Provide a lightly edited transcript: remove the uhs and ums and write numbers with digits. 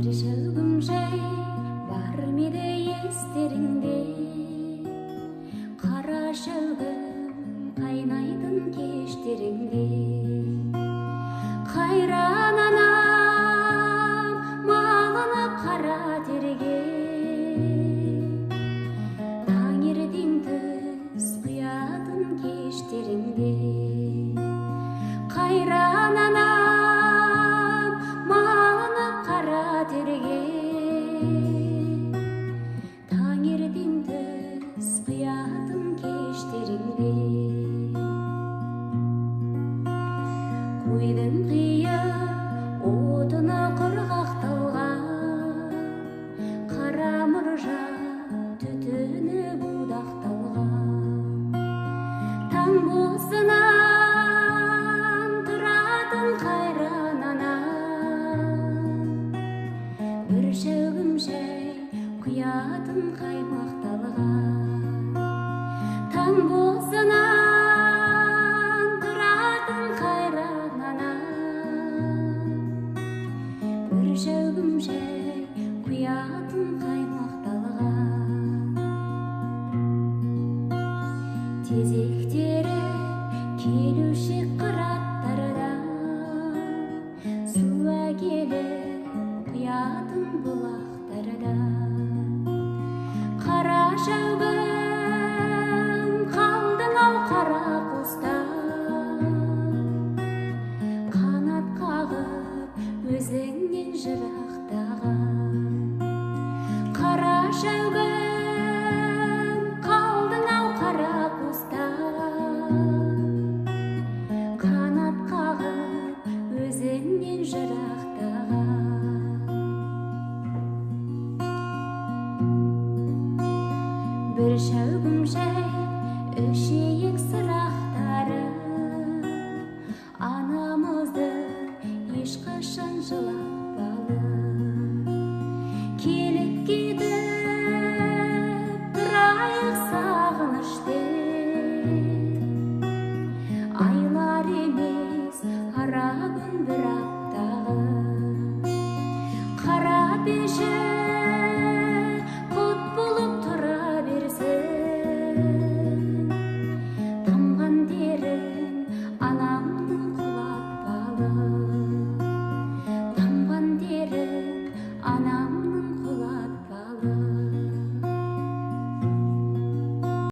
Bir şılgım şey var mıydı естеріңде? Қара шәугім қайнайтын кештеріңде. Қайран анам малынып қара терге. Таңертең түс құятын кештеріңде. Қайран анам малынып қара терге. Таңертең түс құятын кештеріңде. Қойдың қиып отыны құрғақталған, қара мұржа түтіні будақталған. Таң бозынан тұратын қайран анам, бір шәугім шәй құятын қаймақталған. Таң бозынан тұратын қайран анам, бір шәугім шәй құятын қаймақталған. Тезектері келуші қыраттардан, су әкеліп құятын бұлақтардан. Қара шәугім қалдың ау қара құстан, қанат қағып өзіңнен жырақтаған. Қара шәугім қалдың ау қара құстан, қанат қағып өзіңнен жырақтаған. Bir шәугім шәй өшейік сырақтары, анамызды ешқашан жылап